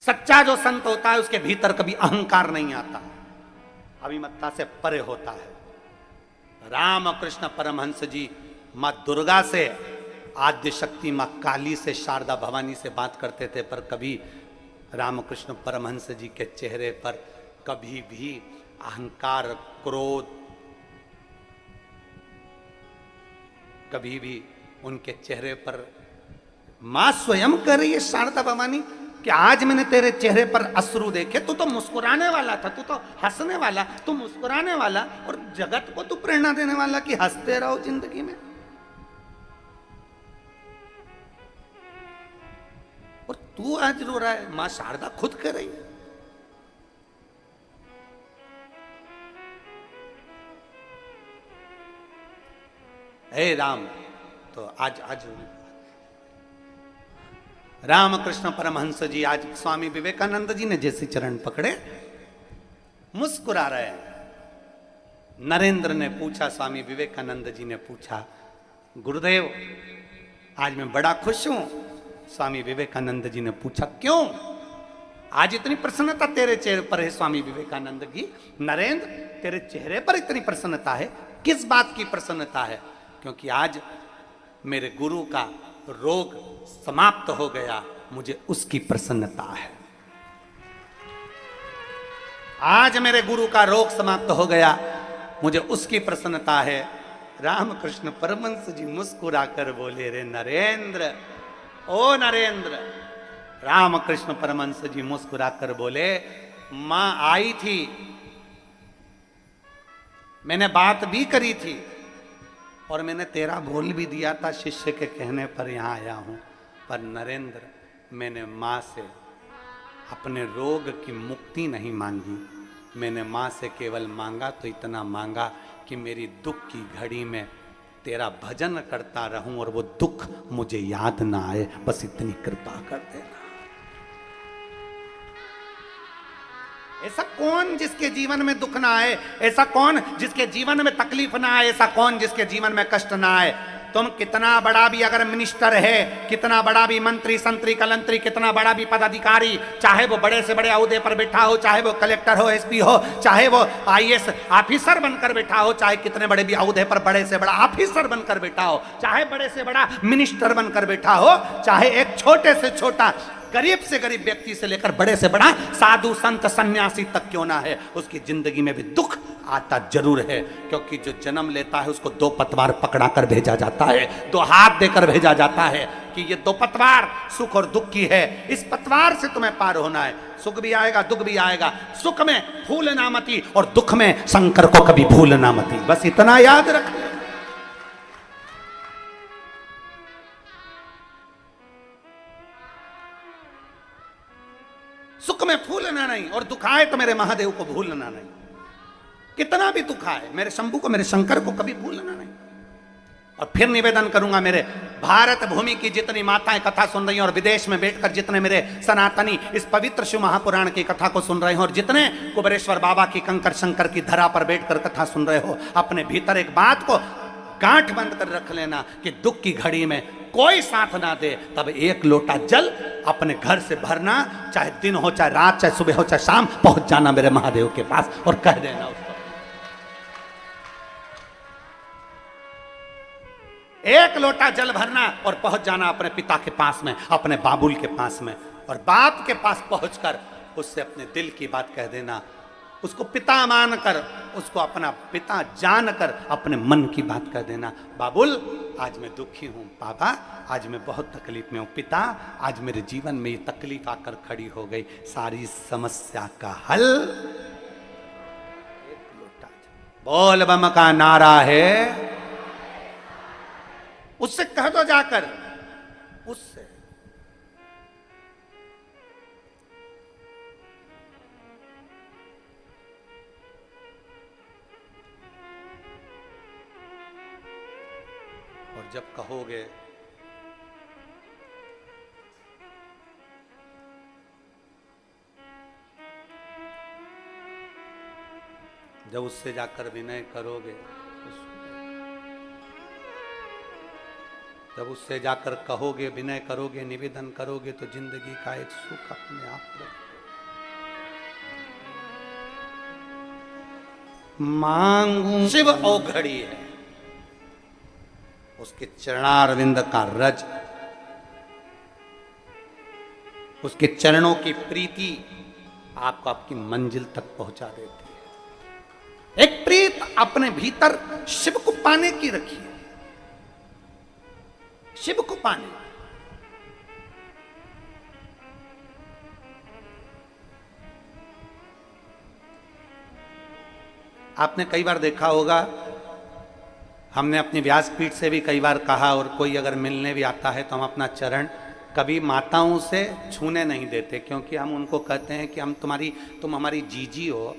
सच्चा जो संत होता है उसके भीतर कभी अहंकार नहीं आता, अभिमत्ता से परे होता है। रामकृष्ण परमहंस जी मां दुर्गा से, आद्य शक्ति मां काली से, शारदा भवानी से बात करते थे, पर कभी रामकृष्ण परमहंस जी के चेहरे पर कभी भी अहंकार, क्रोध, कभी भी उनके चेहरे पर, मां स्वयं कह रही है शारदा भवानी कि आज मैंने तेरे चेहरे पर अश्रु देखे, तू तो मुस्कुराने वाला था, तू तो हंसने वाला, तू मुस्कुराने वाला, और जगत को तू प्रेरणा देने वाला कि हंसते रहो जिंदगी में, और तू आज रो रहा है। मां शारदा खुद कह रही है। हे राम, तो आज रामकृष्ण परमहंस जी, आज स्वामी विवेकानंद जी ने जैसे चरण पकड़े मुस्कुरा रहे हैं। नरेंद्र ने पूछा, स्वामी विवेकानंद जी ने पूछा, गुरुदेव आज मैं बड़ा खुश हूं। स्वामी विवेकानंद जी ने पूछा, क्यों आज इतनी प्रसन्नता तेरे चेहरे पर है? स्वामी विवेकानंद जी, नरेंद्र तेरे चेहरे पर इतनी प्रसन्नता है, किस बात की प्रसन्नता है? क्योंकि आज मेरे गुरु का रोग समाप्त हो गया, मुझे उसकी प्रसन्नता है। आज मेरे गुरु का रोग समाप्त हो गया, मुझे उसकी प्रसन्नता है। रामकृष्ण परमहंस जी मुस्कुरा कर बोले, रे नरेंद्र, ओ नरेंद्र। रामकृष्ण परमहंस जी मुस्कुरा कर बोले, मां आई थी, मैंने बात भी करी थी, और मैंने तेरा बोल भी दिया था, शिष्य के कहने पर यहां आया हूं। पर नरेंद्र, मैंने मां से अपने रोग की मुक्ति नहीं मांगी, मैंने मां से केवल मांगा तो इतना मांगा कि मेरी दुख की घड़ी में तेरा भजन करता रहूं और वो दुख मुझे याद ना आए, बस इतनी कृपा कर देना। ऐसा कौन जिसके जीवन में दुख ना आए? ऐसा कौन जिसके जीवन में तकलीफ ना आए? ऐसा कौन जिसके जीवन में कष्ट ना आए? तुम कितना बड़ा भी अगर मिनिस्टर है, कितना बड़ा भी मंत्री, संतरी, कलंतरी, कितना बड़ा भी पदाधिकारी, चाहे वो बड़े से बड़े ओहदे पर बैठा हो, चाहे वो कलेक्टर हो, एसपी हो, चाहे वो आईएएस ऑफिसर बनकर बैठा हो, चाहे कितने बड़े भी ओहदे पर बड़े से बड़ा ऑफिसर बनकर बैठा हो, चाहे बड़े से बड़ा मिनिस्टर बनकर बैठा हो, चाहे एक छोटे से छोटा गरीब से गरीब व्यक्ति से लेकर बड़े से बड़ा साधु संत सन्यासी तक क्यों ना है, उसकी जिंदगी में भी दुख आता जरूर है। क्योंकि जो जन्म लेता है उसको दो पतवार पकड़ा कर भेजा जाता है, दो हाथ देकर भेजा जाता है कि ये दो पतवार सुख और दुख की है, इस पतवार से तुम्हें पार होना है। सुख भी आएगा, दुख भी आएगा, सुख में फूलना मती और दुख में शंकर को कभी भूलना मती, बस इतना याद रख। सुख में फूलना नहीं और दुख आए तो मेरे महादेव को भूलना नहीं। कितना भी दुख आए, मेरे शंभू को, मेरे शंकर को कभी भूलना नहीं। और फिर निवेदन करूंगा, मेरे भारत भूमि की जितनी माताएं कथा सुन रही हैं और विदेश में बैठकर जितने मेरे सनातनी इस पवित्र शिव महापुराण की कथा को सुन रहे हो, और जितने कुबेरेश्वर बाबा की, कंकर शंकर की धरा पर बैठकर कथा सुन रहे हो, अपने भीतर एक बात को गांठ बंद कर रख लेना कि दुख की घड़ी में कोई साथ ना दे, तब एक लोटा जल अपने घर से भरना, चाहे दिन हो, चाहे रात, चाहे सुबह हो, चाहे शाम, पहुंच जाना मेरे महादेव के पास और कह देना उसको, एक लोटा जल भरना और पहुंच जाना अपने पिता के पास में, अपने बाबुल के पास में, और बाप के पास पहुंचकर उससे अपने दिल की बात कह देना, उसको पिता मानकर, उसको अपना पिता जानकर अपने मन की बात कह देना। बाबुल, आज मैं दुखी हूं, बाबा आज मैं बहुत तकलीफ में हूं, पिता आज मेरे जीवन में ये तकलीफ आकर खड़ी हो गई, सारी समस्या का हल एक लोटा बोल बम का नारा है, उससे कह दो जाकर, उससे। और जब कहोगे जब उससे जाकर विनय करोगे, जब उससे जाकर कहोगे, विनय करोगे, निवेदन करोगे तो जिंदगी का एक सुख अपने आप मांगू शिव औघड़ी है, उसके चरणारविंद का रज, उसके चरणों की प्रीति आपको आपकी मंजिल तक पहुंचा देती है। एक प्रीत अपने भीतर शिव को पाने की रखी है, शिव को पाने। आपने कई बार देखा होगा, हमने अपनी व्यासपीठ से भी कई बार कहा, और कोई अगर मिलने भी आता है तो हम अपना चरण कभी माताओं से छूने नहीं देते, क्योंकि हम उनको कहते हैं कि तुम हमारी जीजी हो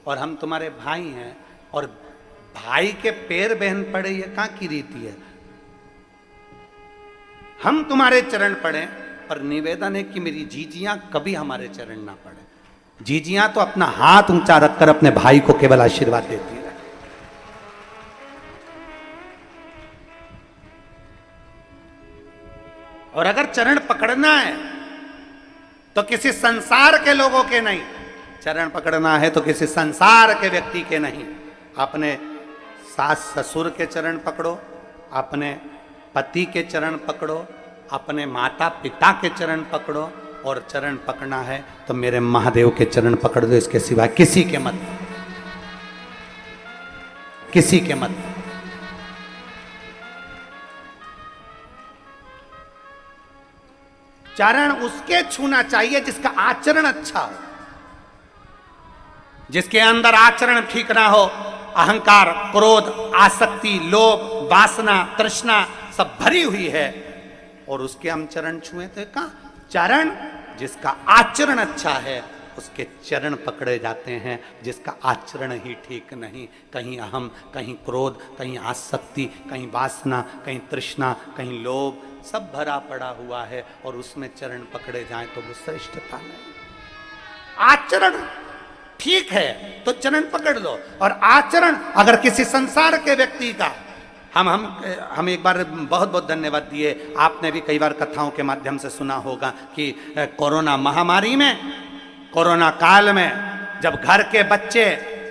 और हम तुम्हारे भाई हैं, और भाई के पैर बहन पड़े ये कहाँ की रीति है। हम तुम्हारे चरण पड़े, पर निवेदन है कि मेरी जीजियां कभी हमारे चरण ना पड़े। जीजियां तो अपना हाथ ऊंचा रखकर अपने भाई को केवल आशीर्वाद देती है। और अगर चरण पकड़ना है तो किसी संसार के लोगों के नहीं, चरण पकड़ना है तो किसी संसार के व्यक्ति के नहीं। अपने सास ससुर के चरण पकड़ो, अपने पति के चरण पकड़ो, अपने माता पिता के चरण पकड़ो, और चरण पकड़ना है तो मेरे महादेव के चरण पकड़ दो, इसके सिवा किसी के मत, किसी के मत। चरण उसके छूना चाहिए जिसका आचरण अच्छा हो, जिसके अंदर आचरण ठीक ना हो, अहंकार, क्रोध, आसक्ति, लोभ, वासना, तृष्णा सब भरी हुई है, और उसके हम चरण छुए तो कहां। चरण जिसका आचरण अच्छा है उसके चरण पकड़े जाते हैं, जिसका आचरण ही ठीक नहीं, कहीं अहम, कहीं क्रोध, कहीं आसक्ति, कहीं वासना, कहीं तृष्णा, कहीं लोभ, सब भरा पड़ा हुआ है, और उसमें चरण पकड़े जाएं तो वो श्रेष्ठता नहीं। आचरण ठीक है तो चरण पकड़ लो, और आचरण अगर किसी संसार के व्यक्ति का, हम एक बार बहुत बहुत धन्यवाद दिए। आपने भी कई बार कथाओं के माध्यम से सुना होगा कि कोरोना महामारी में, कोरोना काल में जब घर के बच्चे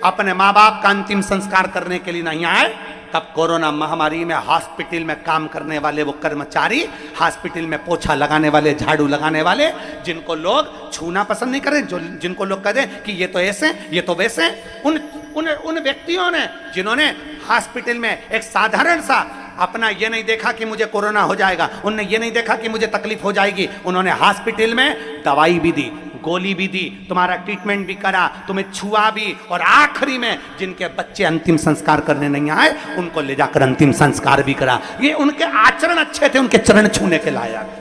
अपने माँ बाप का अंतिम संस्कार करने के लिए नहीं आए, तब कोरोना महामारी में हॉस्पिटल में काम करने वाले वो कर्मचारी, हॉस्पिटल में पोछा लगाने वाले, झाड़ू लगाने वाले, जिनको लोग छूना पसंद नहीं करें, जिनको लोग कहें कि ये तो ऐसे, ये तो वैसे, उन व्यक्तियों ने, जिन्होंने हॉस्पिटल में एक साधारण सा अपना ये नहीं देखा कि मुझे कोरोना हो जाएगा, उनने ये नहीं देखा कि मुझे तकलीफ हो जाएगी, उन्होंने हॉस्पिटल में दवाई भी दी, गोली भी दी, तुम्हारा ट्रीटमेंट भी करा, तुम्हें छुआ भी, और आखिरी में जिनके बच्चे अंतिम संस्कार करने नहीं आए उनको ले जाकर अंतिम संस्कार भी करा। ये उनके आचरण अच्छे थे, उनके चरण छूने के लायक।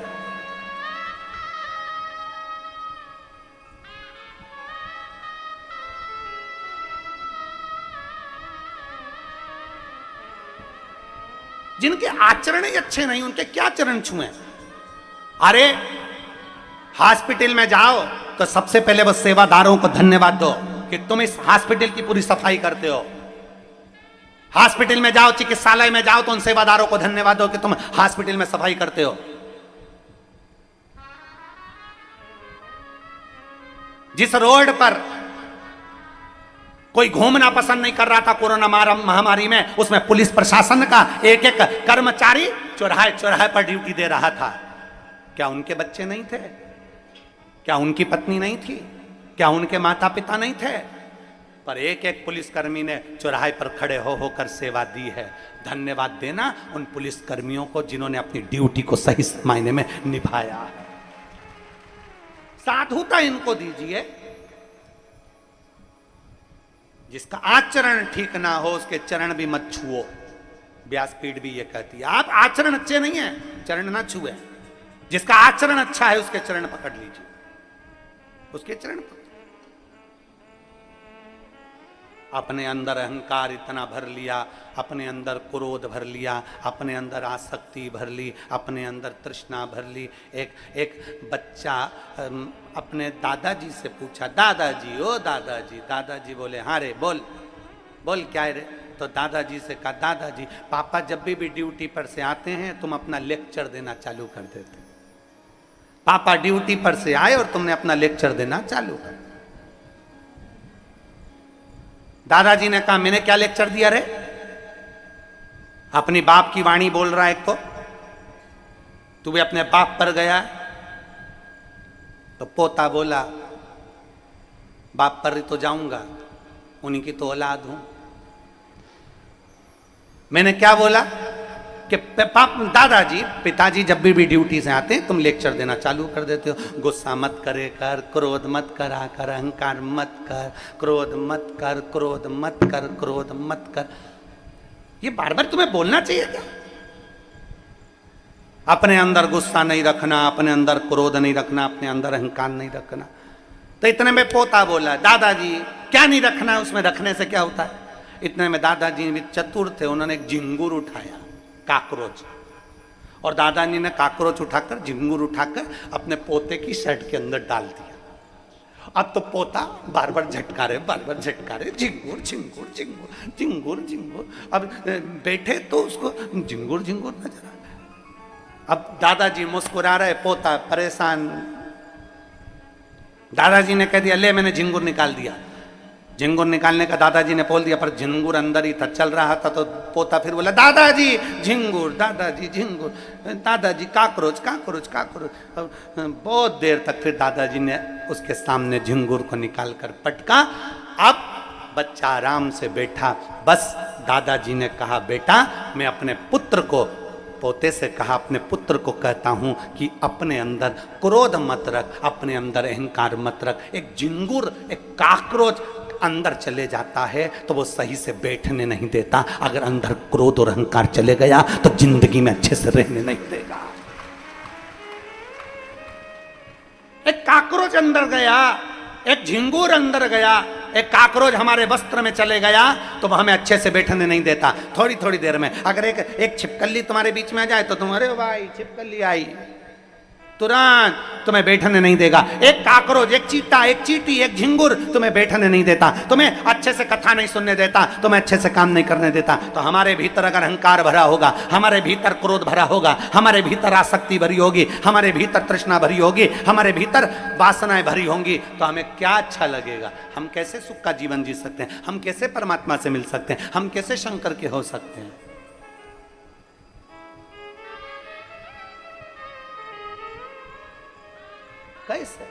जिनके आचरण ही अच्छे नहीं उनके क्या चरण छुए। अरे हॉस्पिटल में जाओ तो सबसे पहले वो सेवादारों को धन्यवाद दो कि तुम इस हॉस्पिटल की पूरी सफाई करते हो। हॉस्पिटल में जाओ, चिकित्सालय में जाओ तो उन सेवादारों को धन्यवाद दो कि तुम हॉस्पिटल में सफाई करते हो। जिस रोड पर कोई घूमना पसंद नहीं कर रहा था कोरोना महामारी में, उसमें पुलिस प्रशासन का एक एक कर्मचारी चौराहे चौराहे पर ड्यूटी दे रहा था। क्या उनके बच्चे नहीं थे? क्या उनकी पत्नी नहीं थी? क्या उनके माता पिता नहीं थे? पर एक एक पुलिसकर्मी ने चौराहे पर खड़े हो होकर सेवा दी है। धन्यवाद देना उन पुलिसकर्मियों को जिन्होंने अपनी ड्यूटी को सही मायने में निभाया है। साधुता इनको दीजिए। जिसका आचरण ठीक ना हो उसके चरण भी मत छुओ। व्यासपीठ भी ये कहती है, आप आचरण अच्छे नहीं है चरण ना छुए। जिसका आचरण अच्छा है उसके चरण पकड़ लीजिए, उसके चरण पकड़। अपने अंदर अहंकार इतना भर लिया, अपने अंदर क्रोध भर लिया, अपने अंदर आसक्ति भर ली, अपने अंदर तृष्णा भर ली। एक बच्चा अपने दादाजी से पूछा, दादाजी ओ दादाजी। दादाजी बोले, हाँ रे बोल बोल क्या है रे। तो दादाजी से कहा, दादाजी पापा जब भी ड्यूटी पर से आते हैं तुम अपना लेक्चर देना चालू कर देते। पापा ड्यूटी पर से आए और तुमने अपना लेक्चर देना चालू कर। दादाजी ने कहा, मैंने क्या लेक्चर दिया रे? अपनी बाप की वाणी बोल रहा है, एक तो तू भी अपने बाप पर गया। तो पोता बोला, बाप पर तो जाऊंगा, उन्हीं की तो औलाद हूं। मैंने क्या बोला कि दादाजी पिताजी जब भी ड्यूटी से आते हैं तुम लेक्चर देना चालू कर देते हो। गुस्सा मत करे कर, क्रोध मत करा कर, अहंकार मत कर, क्रोध मत कर, क्रोध मत कर, क्रोध मत कर। ये बार बार तुम्हें बोलना चाहिए क्या? अपने अंदर गुस्सा नहीं रखना, अपने अंदर क्रोध नहीं रखना, अपने अंदर अहंकार नहीं रखना। तो इतने में पोता बोला, दादाजी क्या नहीं रखना, उसमें रखने से क्या होता है? इतने में दादाजी भी चतुर थे, उन्होंने एक झिंगुर उठाया, काकरोच, और दादाजी ने काकरोच उठाकर, झिंगुर उठाकर अपने पोते की शर्ट के अंदर डाल दिया। अब तो पोता बार बार झटका रहे, बार बार झटका रहे, झिंगुर झिंगुर झिंगुर झिंगुर झिंगुर। अब बैठे तो उसको झिंगुर झिंगुर नजर आ रहा। अब दादाजी मुस्कुरा रहे, पोता परेशान। दादाजी ने कह दिया, ले मैंने झिंगुर निकाल दिया। झिंगुर निकालने का दादाजी ने बोल दिया, पर झिंगुर अंदर ही था, चल रहा था। तो पोता फिर बोला, दादाजी झिंगुर, दादाजी झिंगुर, दादाजी काकरोच काकरोच काकरोच। बहुत देर तक फिर दादाजी ने उसके सामने झिंगुर को निकाल कर पटका। अब बच्चा आराम से बैठा। बस दादाजी ने कहा, बेटा मैं अपने पुत्र को, पोते से कहा, अपने पुत्र को कहता हूं कि अपने अंदर क्रोध मत रख, अपने अंदर अहंकार मत रख। एक झिंगुर, एक काकरोच अंदर चले जाता है तो वो सही से बैठने नहीं देता। अगर अंदर क्रोध और अहंकार चले गया तो जिंदगी में अच्छे से रहने नहीं देगा। एक काकरोच अंदर गया, एक झिंगुर अंदर गया, एक काकरोच हमारे वस्त्र में चले गया तो वह हमें अच्छे से बैठने नहीं देता। थोड़ी थोड़ी देर में अगर एक छिपकली तुम्हारे बीच में आ जाए तो तुम, अरे भाई छिपकली आई, तुरंत तुम्हें बैठने नहीं देगा। एक काकरोच, एक चीटा, एक चीटी, एक झिंगुर तुम्हें बैठने नहीं देता, तुम्हें अच्छे से कथा नहीं सुनने देता, तुम्हें अच्छे से काम नहीं करने देता। तो हमारे भीतर अगर अहंकार भरा होगा, हमारे भीतर क्रोध भरा होगा, हमारे भीतर आसक्ति भरी होगी, हमारे भीतर तृष्णा भरी होगी, हमारे भीतर वासनाएं भरी होंगी, तो हमें क्या अच्छा लगेगा? हम कैसे सुख का जीवन जी सकते हैं? हम कैसे परमात्मा से मिल सकते हैं? हम कैसे शंकर के हो सकते हैं? कैसे?